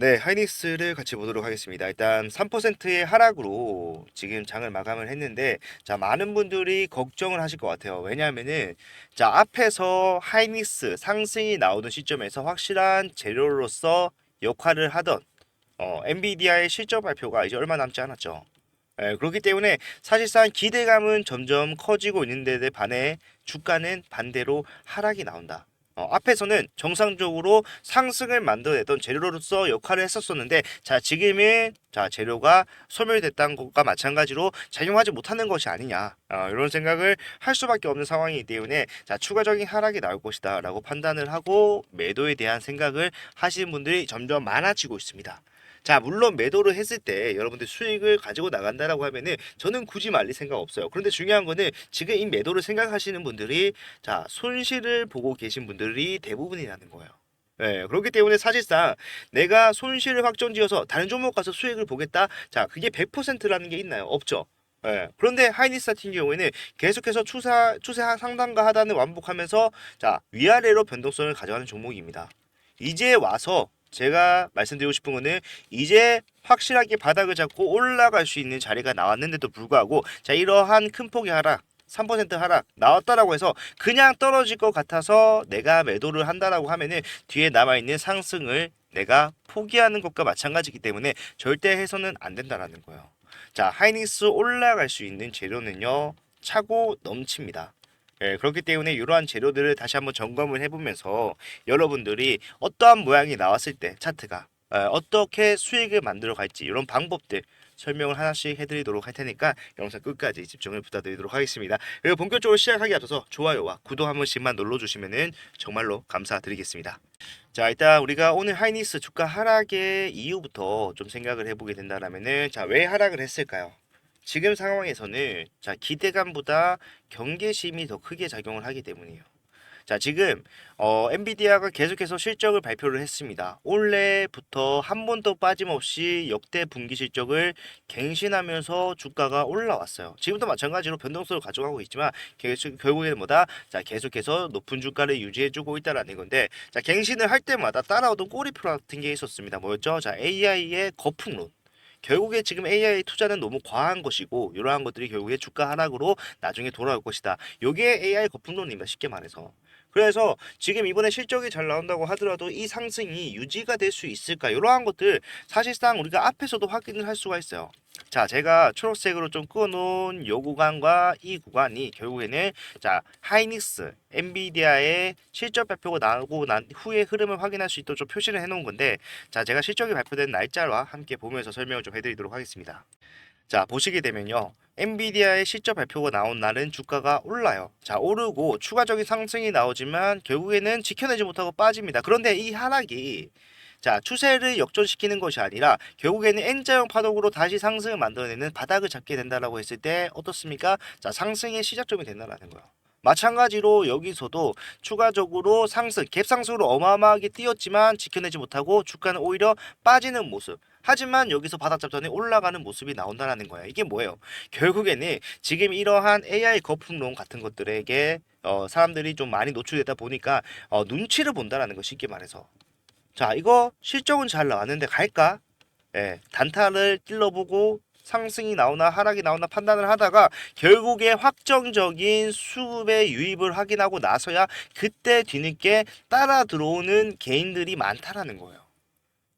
네, 하이닉스를 같이 보도록 하겠습니다. 일단 3%의 하락으로 지금 장을 마감을 했는데, 자, 많은 분들이 걱정을 하실 것 같아요. 왜냐하면은, 자, 앞에서 하이닉스 상승이 나오던 시점에서 확실한 재료로서 역할을 하던, 엔비디아의 실적 발표가 이제 얼마 남지 않았죠. 그렇기 때문에 사실상 기대감은 점점 커지고 있는데 반해 주가는 반대로 하락이 나온다. 앞에서는 정상적으로 상승을 만들어내던 재료로서 역할을 했었었는데, 자, 지금은 자, 재료가 소멸됐다는 것과 마찬가지로 작용하지 못하는 것이 아니냐, 이런 생각을 할 수밖에 없는 상황이기 때문에, 자, 추가적인 하락이 나올 것이다 라고 판단을 하고 매도에 대한 생각을 하시는 분들이 점점 많아지고 있습니다. 자, 물론 매도를 했을 때 여러분들 수익을 가지고 나간다라고 하면은 저는 굳이 말릴 생각 없어요. 그런데 중요한 거는 지금 이 매도를 생각하시는 분들이, 자, 손실을 보고 계신 분들이 대부분이라는 거예요. 네, 그렇기 때문에 사실상 내가 손실을 확정지어서 다른 종목 가서 수익을 보겠다. 자, 그게 100%라는 게 있나요? 없죠. 예. 그런데 하이닉스 같은 경우에는 계속해서 추세 상단과 하단을 완복하면서, 자, 위아래로 변동성을 가져가는 종목입니다. 이제 와서 제가 말씀드리고 싶은 거는, 이제 확실하게 바닥을 잡고 올라갈 수 있는 자리가 나왔는데도 불구하고, 자, 이러한 큰 폭의 하락, 3% 하락 나왔다라고 해서 그냥 떨어질 것 같아서 내가 매도를 한다라고 하면은 뒤에 남아있는 상승을 내가 포기하는 것과 마찬가지이기 때문에 절대 해서는 안 된다라는 거예요. 자, 하이닉스 올라갈 수 있는 재료는요, 차고 넘칩니다. 그렇기 때문에 이러한 재료들을 다시 한번 점검을 해보면서 여러분들이 어떠한 모양이 나왔을 때 차트가 어떻게 수익을 만들어 갈지, 이런 방법들 설명을 하나씩 해드리도록 할 테니까 영상 끝까지 집중을 부탁드리도록 하겠습니다. 그리고 본격적으로 시작하기 앞서서 좋아요와 구독 한 번씩만 눌러주시면 정말로 감사드리겠습니다. 자, 일단 우리가 오늘 하이닉스 주가 하락의 이유부터 좀 생각을 해보게 된다면은, 자, 왜 하락을 했을까요? 지금 상황에서는, 자, 기대감보다 경계심이 더 크게 작용을 하기 때문이에요. 자, 지금 엔비디아가 계속해서 실적을 발표를 했습니다. 올해부터 한 번도 빠짐없이 역대 분기 실적을 갱신하면서 주가가 올라왔어요. 지금도 마찬가지로 변동성을 가져가고 있지만 결국에는 뭐다? 자, 계속해서 높은 주가를 유지해주고 있다라는 건데, 자, 갱신을 할 때마다 따라오던 꼬리표 같은 게 있었습니다. 뭐였죠? 자, AI의 거품론. 결국에 지금 AI 투자는 너무 과한 것이고, 이러한 것들이 결국에 주가 하락으로 나중에 돌아올 것이다. 요게 AI 거품론입니다. 쉽게 말해서. 그래서 지금 이번에 실적이 잘 나온다고 하더라도 이 상승이 유지가 될 수 있을까? 이러한 것들 사실상 우리가 앞에서도 확인을 할 수가 있어요. 자, 제가 초록색으로 좀 그어놓은 요 구간과 이 구간이 결국에는, 자, 하이닉스, 엔비디아의 실적 발표가 나오고 난 후의 흐름을 확인할 수 있도록 좀 표시를 해놓은 건데, 자, 제가 실적이 발표된 날짜와 함께 보면서 설명을 좀 해드리도록 하겠습니다. 자, 보시게 되면요, 엔비디아의 실적 발표가 나온 날은 주가가 올라요. 자, 오르고 추가적인 상승이 나오지만 결국에는 지켜내지 못하고 빠집니다. 그런데 이 하락이, 자, 추세를 역전시키는 것이 아니라 결국에는 N자형 파동으로 다시 상승을 만들어내는 바닥을 잡게 된다라고 했을 때 어떻습니까? 자, 상승의 시작점이 된다라는 거예요. 마찬가지로 여기서도 추가적으로 상승, 갭상승으로 어마어마하게 뛰었지만 지켜내지 못하고 주가는 오히려 빠지는 모습. 하지만 여기서 바닥 잡더니 올라가는 모습이 나온다는 거야. 이게 뭐예요? 결국에는 지금 이러한 AI 거품론 같은 것들에게 사람들이 좀 많이 노출되다 보니까 눈치를 본다라는 거, 쉽게 말해서. 자, 이거 실적은 잘 나왔는데 갈까? 예, 단타를 찔러보고 상승이 나오나 하락이 나오나 판단을 하다가 결국에 확정적인 수급의 유입을 확인하고 나서야 그때 뒤늦게 따라 들어오는 개인들이 많다라는 거예요.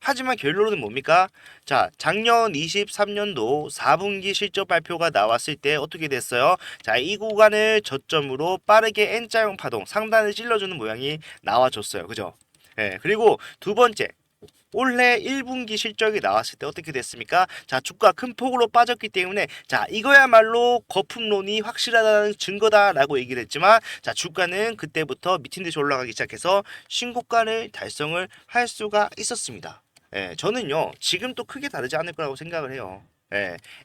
하지만 결론은 뭡니까? 자, 작년 23년도 4분기 실적 발표가 나왔을 때 어떻게 됐어요? 자, 이 구간을 저점으로 빠르게 N자형 파동, 상단을 찔러주는 모양이 나와줬어요. 그죠? 예, 그리고 두 번째, 올해 1분기 실적이 나왔을 때 어떻게 됐습니까? 자, 주가 큰 폭으로 빠졌기 때문에, 자, 이거야말로 거품론이 확실하다는 증거다라고 얘기를 했지만, 자, 주가는 그때부터 미친 듯이 올라가기 시작해서 신고가를 달성을 할 수가 있었습니다. 저는요, 지금 또 크게 다르지 않을 거라고 생각을 해요.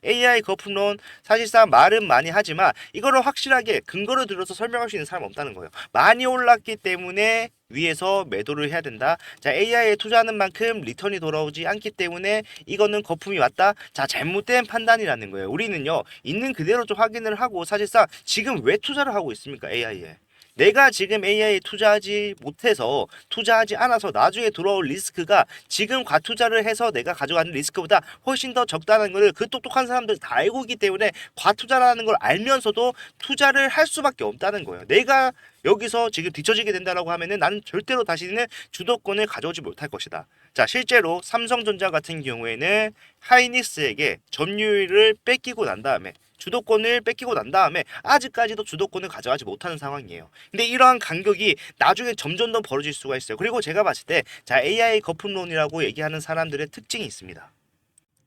AI 거품론, 사실상 말은 많이 하지만 이거를 확실하게 근거를 들어서 설명할 수 있는 사람은 없다는 거예요. 많이 올랐기 때문에 위에서 매도를 해야 된다. 자, AI에 투자하는 만큼 리턴이 돌아오지 않기 때문에 이거는 거품이 왔다. 자, 잘못된 판단이라는 거예요. 우리는요, 있는 그대로 좀 확인을 하고, 사실상 지금 왜 투자를 하고 있습니까? AI에. 내가 지금 AI에 투자하지 않아서 나중에 돌아올 리스크가 지금 과투자를 해서 내가 가져가는 리스크보다 훨씬 더 적다는 것을 그 똑똑한 사람들 다 알고 있기 때문에 과투자라는 걸 알면서도 투자를 할 수밖에 없다는 거예요. 내가 여기서 지금 뒤처지게 된다라고 하면은 나는 절대로 다시는 주도권을 가져오지 못할 것이다. 자, 실제로 삼성전자 같은 경우에는 하이닉스에게 점유율을 뺏기고 난 다음에 주도권을 뺏기고 난 다음에 아직까지도 주도권을 가져가지 못하는 상황이에요. 근데 이러한 간격이 나중에 점점 더 벌어질 수가 있어요. 그리고 제가 봤을 때 자, AI 거품론이라고 얘기하는 사람들의 특징이 있습니다.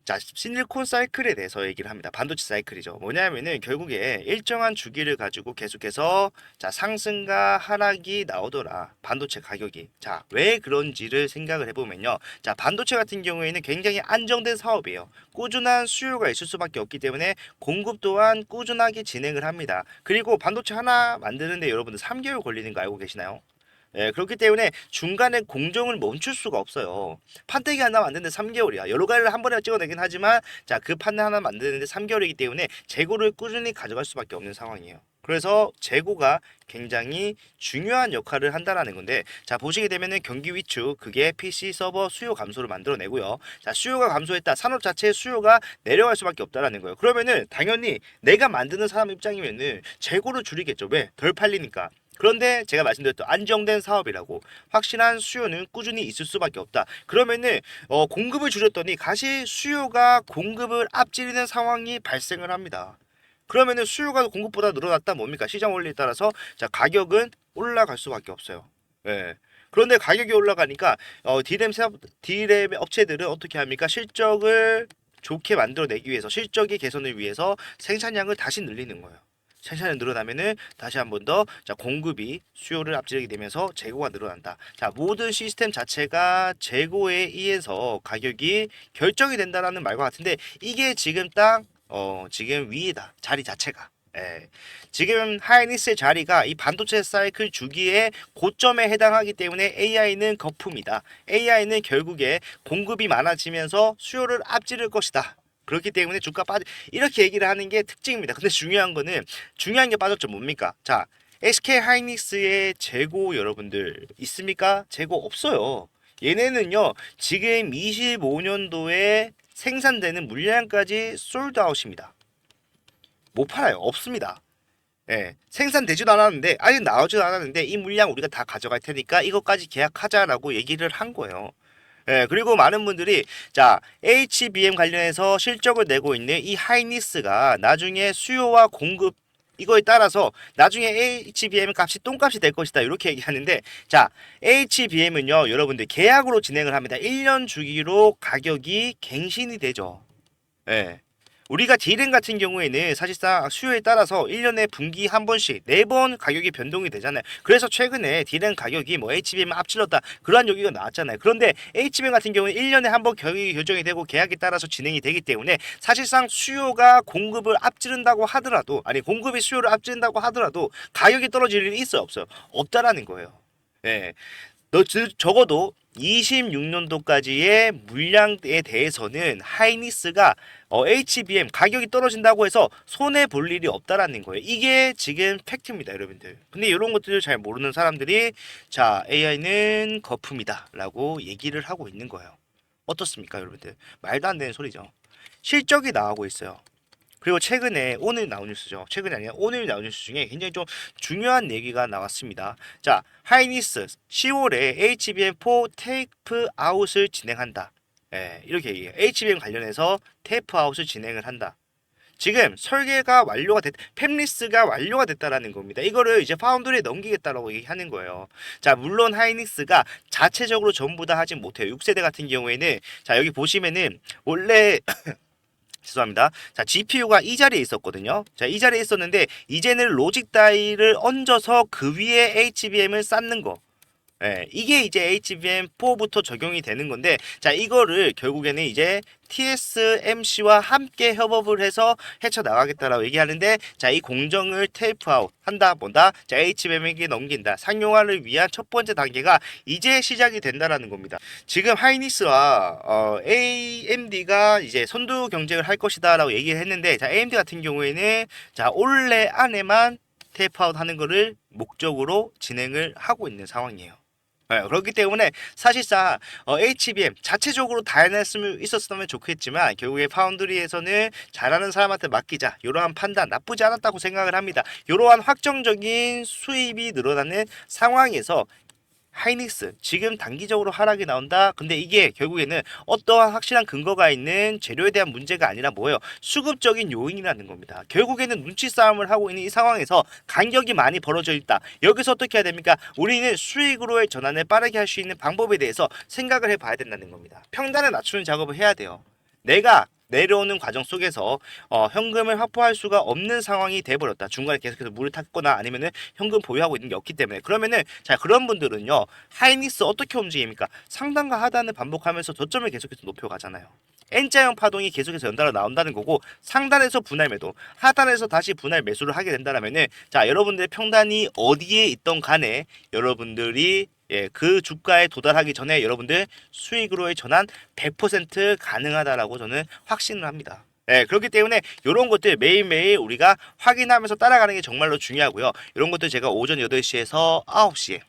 자, 실리콘 사이클에 대해서 얘기를 합니다. 반도체 사이클이죠. 뭐냐면은 결국에 일정한 주기를 가지고 계속해서 자, 상승과 하락이 나오더라. 반도체 가격이. 자, 왜 그런지를 생각을 해보면요. 자, 반도체 같은 경우에는 굉장히 안정된 사업이에요. 꾸준한 수요가 있을 수밖에 없기 때문에 공급 또한 꾸준하게 진행을 합니다. 그리고 반도체 하나 만드는데 여러분들 3개월 걸리는 거 알고 계시나요? 예, 그렇기 때문에 중간에 공정을 멈출 수가 없어요. 판때기 하나 만드는데 3개월이야. 여러 가지를 한 번에 찍어내긴 하지만 자, 그 판넬 하나 만드는데 3개월이기 때문에 재고를 꾸준히 가져갈 수밖에 없는 상황이에요. 그래서 재고가 굉장히 중요한 역할을 한다라는 건데 자, 보시게 되면은 경기 위축 그게 PC 서버 수요 감소를 만들어내고요. 자, 수요가 감소했다. 산업 자체의 수요가 내려갈 수밖에 없다라는 거예요. 그러면은 당연히 내가 만드는 사람 입장이면은 재고를 줄이겠죠. 왜? 덜 팔리니까. 그런데 제가 말씀드렸던 안정된 사업이라고 확실한 수요는 꾸준히 있을 수밖에 없다. 그러면은 공급을 줄였더니 다시 수요가 공급을 앞지르는 상황이 발생을 합니다. 그러면은 수요가 공급보다 늘어났다 뭡니까? 시장 원리에 따라서 자, 가격은 올라갈 수밖에 없어요. 예. 그런데 가격이 올라가니까 디램 업체들은 어떻게 합니까? 실적을 좋게 만들어내기 위해서 실적의 개선을 위해서 생산량을 다시 늘리는 거예요. 생산이 늘어나면은 다시 한 번 더 자, 공급이 수요를 앞지르게 되면서 재고가 늘어난다. 자, 모든 시스템 자체가 재고에 의해서 가격이 결정이 된다라는 말과 같은데 이게 지금 딱 지금 위에다 자리 자체가. 예. 지금 하이닉스의 자리가 이 반도체 사이클 주기의 고점에 해당하기 때문에 AI는 거품이다. AI는 결국에 공급이 많아지면서 수요를 앞지를 것이다. 그렇기 때문에 주가 빠지 이렇게 얘기를 하는 게 특징입니다. 근데 중요한 게 빠졌죠. 뭡니까? 자, SK 하이닉스의 재고 여러분들 있습니까? 재고 없어요. 얘네는요. 지금 25년도에 생산되는 물량까지 솔드아웃입니다. 못 팔아요. 없습니다. 예, 생산되지도 않았는데 아직 나오지도 않았는데 이 물량 우리가 다 가져갈 테니까 이것까지 계약하자라고 얘기를 한 거예요. 예, 그리고 많은 분들이 자, HBM 관련해서 실적을 내고 있는 이 하이닉스가 나중에 수요와 공급 이거에 따라서 나중에 HBM 값이 똥값이 될 것이다. 이렇게 얘기하는데 자, HBM은요. 여러분들 계약으로 진행을 합니다. 1년 주기로 가격이 갱신이 되죠. 예. 우리가 D램 같은 경우에는 사실상 수요에 따라서 1년에 분기 한 번씩 4번 가격이 변동이 되잖아요. 그래서 최근에 D램 가격이 뭐 HBM 앞질렀다 그러한 얘기가 나왔잖아요. 그런데 HBM 같은 경우는 1년에 한 번 가격이 결정이 되고 계약에 따라서 진행이 되기 때문에 사실상 수요가 공급을 앞지른다고 하더라도 아니 공급이 수요를 앞지른다고 하더라도 가격이 떨어질 일이 있어요 없어요? 없다라는 거예요. 예. 적어도 26년도까지의 물량에 대해서는 하이닉스가 HBM 가격이 떨어진다고 해서 손해 볼 일이 없다라는 거예요. 이게 지금 팩트입니다, 여러분들. 근데 이런 것들을 잘 모르는 사람들이 자, AI는 거품이다라고 얘기를 하고 있는 거예요. 어떻습니까, 여러분들? 말도 안 되는 소리죠. 실적이 나오고 있어요. 그리고 최근에 오늘 나온 뉴스죠. 최근이 아니라 오늘 나온 뉴스 중에 굉장히 좀 중요한 얘기가 나왔습니다. 자, 하이닉스 10월에 HBM4 테이프 아웃을 진행한다. 예, 이렇게 얘기해요. HBM 관련해서 테이프 아웃을 진행을 한다. 지금 설계가 완료가 팹리스가 완료가 됐다라는 겁니다. 이거를 이제 파운드리에 넘기겠다라고 얘기하는 거예요. 자, 물론 하이닉스가 자체적으로 전부 다 하진 못해요. 6세대 같은 경우에는 자, 여기 보시면은 원래 죄송합니다. 자, GPU가 이 자리에 있었거든요. 자, 이 자리에 있었는데 이제는 로직 다이를 얹어서 그 위에 HBM을 쌓는 거. 예, 이게 이제 HBM4부터 적용이 되는 건데 자, 이거를 결국에는 이제 TSMC와 함께 협업을 해서 헤쳐나가겠다라고 얘기하는데 자, 이 공정을 테이프아웃 한다 뭔다 자, HBM에게 넘긴다 상용화를 위한 첫 번째 단계가 이제 시작이 된다라는 겁니다. 지금 하이닉스와 AMD가 이제 선두 경쟁을 할 것이다 라고 얘기를 했는데 자, AMD 같은 경우에는 자, 올해 안에만 테이프아웃 하는 거를 목적으로 진행을 하고 있는 상황이에요. 그렇기 때문에 사실상 HBM 자체적으로 다양했으면 있었으면 좋겠지만 결국에 파운드리에서는 잘하는 사람한테 맡기자 이러한 판단 나쁘지 않았다고 생각을 합니다. 이러한 확정적인 수입이 늘어나는 상황에서 하이닉스 지금 단기적으로 하락이 나온다. 근데 이게 결국에는 어떠한 확실한 근거가 있는 재료에 대한 문제가 아니라 뭐예요? 수급적인 요인이라는 겁니다. 결국에는 눈치 싸움을 하고 있는 이 상황에서 간격이 많이 벌어져 있다. 여기서 어떻게 해야 됩니까? 우리는 수익으로의 전환을 빠르게 할 수 있는 방법에 대해서 생각을 해봐야 된다는 겁니다. 평단을 낮추는 작업을 해야 돼요. 내가 내려오는 과정 속에서 현금을 확보할 수가 없는 상황이 돼버렸다. 중간에 계속해서 물을 탔거나 아니면은 현금 보유하고 있는 게 없기 때문에 그러면은 자 그런 분들은요 하이닉스 어떻게 움직입니까? 상단과 하단을 반복하면서 저점을 계속해서 높여가잖아요. N자형 파동이 계속해서 연달아 나온다는 거고 상단에서 분할 매도, 하단에서 다시 분할 매수를 하게 된다면은 자 여러분들의 평단이 어디에 있던 간에 여러분들이 그 주가에 도달하기 전에 여러분들 수익으로의 전환 100% 가능하다라고 저는 확신을 합니다. 그렇기 때문에 이런 것들 매일매일 우리가 확인하면서 따라가는 게 정말로 중요하고요. 이런 것들 제가 오전 8시에서 9시에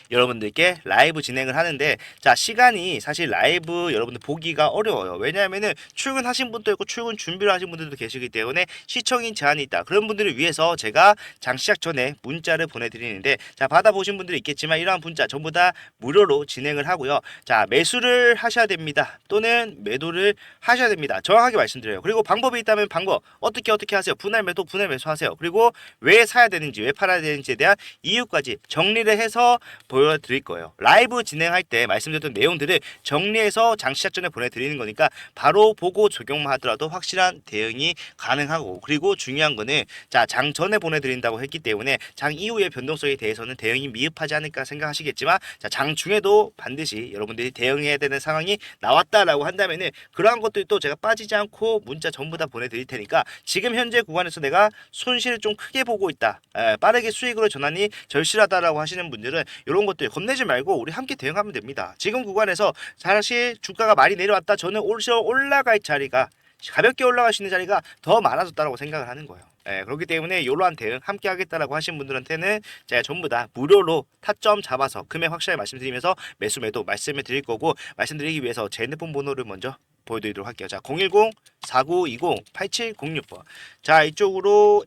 여러분들께 라이브 진행을 하는데 자 시간이 사실 라이브 여러분들 보기가 어려워요. 왜냐하면은 출근하신 분도 있고 출근 준비를 하신 분들도 계시기 때문에 시청인 제한이 있다. 그런 분들을 위해서 제가 장 시작 전에 문자를 보내드리는데 자 받아보신 분들이 있겠지만 이러한 문자 전부 다 무료로 진행을 하고요. 자 매수를 하셔야 됩니다. 또는 매도를 하셔야 됩니다. 정확하게 말씀드려요. 그리고 방법이 있다면 방법 어떻게 하세요. 분할 매도 분할 매수 하세요. 그리고 왜 사야 되는지 왜 팔아야 되는지에 대한 이유까지 정리를 해서 보여드릴 거예요. 라이브 진행할 때 말씀드렸던 내용들을 정리해서 장 시작 전에 보내드리는 거니까 바로 보고 적용만 하더라도 확실한 대응이 가능하고 그리고 중요한 거는 자 장 전에 보내드린다고 했기 때문에 장 이후의 변동성에 대해서는 대응이 미흡하지 않을까 생각하시겠지만 자 장 중에도 반드시 여러분들이 대응해야 되는 상황이 나왔다라고 한다면은 그러한 것들도 제가 빠지지 않고 문자 전부 다 보내드릴 테니까 지금 현재 구간에서 내가 손실을 좀 크게 보고 있다. 빠르게 수익으로 전환이 절실하다라고 하시는 분들은 이런 것들 겁내지 말고 우리 함께 대응하면 됩니다. 지금 구간에서 사실 주가가 많이 내려왔다. 저는 올라갈 자리가 가볍게 올라갈 수 있는 자리가 더 많아졌다고 생각을 하는 거예요. 그렇기 때문에 이러한 대응 함께 하겠다라고 하신 분들한테는 제가 전부 다 무료로 타점 잡아서 금액 확실하게 말씀드리면서 매수 매도 말씀을 드릴 거고 말씀드리기 위해서 제 핸드폰 번호를 먼저 보여드리도록 할게요. 자 010-4920-8706번 자 이쪽으로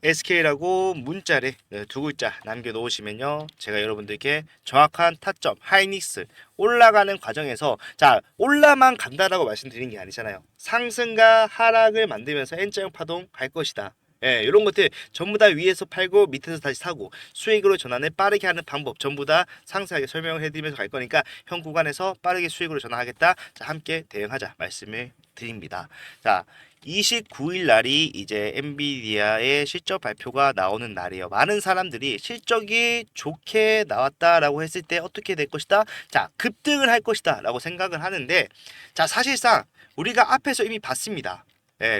SK라고 문자를 두 글자 남겨놓으시면요. 제가 여러분들께 정확한 타점, 하이닉스 올라가는 과정에서 자 올라만 간다라고 말씀드린 게 아니잖아요. 상승과 하락을 만들면서 N자형 파동 갈 것이다. 이런 것들 전부 다 위에서 팔고 밑에서 다시 사고 수익으로 전환을 빠르게 하는 방법 전부 다 상세하게 설명을 해드리면서 갈 거니까 현 구간에서 빠르게 수익으로 전환하겠다. 자 함께 대응하자 말씀을 드립니다. 자 29일 날이 이제 엔비디아의 실적 발표가 나오는 날이에요. 많은 사람들이 실적이 좋게 나왔다라고 했을 때 어떻게 될 것이다? 자, 급등을 할 것이다 라고 생각을 하는데 자, 사실상 우리가 앞에서 이미 봤습니다.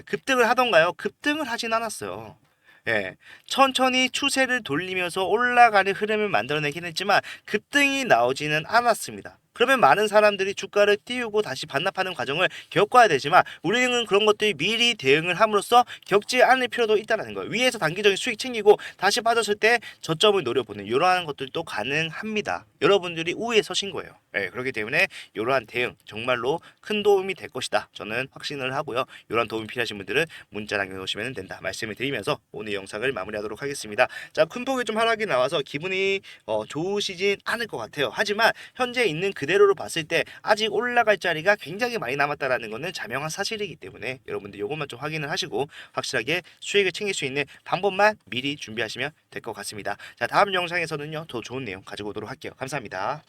급등을 하던가요? 급등을 하진 않았어요. 천천히 추세를 돌리면서 올라가는 흐름을 만들어내긴 했지만 급등이 나오지는 않았습니다. 그러면 많은 사람들이 주가를 띄우고 다시 반납하는 과정을 겪어야 되지만 우리는 그런 것들이 미리 대응을 함으로써 겪지 않을 필요도 있다는 거예요. 위에서 단기적인 수익 챙기고 다시 빠졌을 때 저점을 노려보는 이러한 것들도 가능합니다. 여러분들이 우위에 서신 거예요. 그렇기 때문에 이러한 대응 정말로 큰 도움이 될 것이다. 저는 확신을 하고요. 이러한 도움이 필요하신 분들은 문자 남겨놓으시면 된다. 말씀을 드리면서 오늘 영상을 마무리하도록 하겠습니다. 자, 큰 폭이 좀 하락이 나와서 기분이 좋으시진 않을 것 같아요. 하지만 현재 있는 그대로로 봤을 때 아직 올라갈 자리가 굉장히 많이 남았다라는 것은 자명한 사실이기 때문에 여러분들 이것만 좀 확인을 하시고 확실하게 수익을 챙길 수 있는 방법만 미리 준비하시면 될 것 같습니다. 자, 다음 영상에서는요 더 좋은 내용 가지고 오도록 할게요. 감사합니다.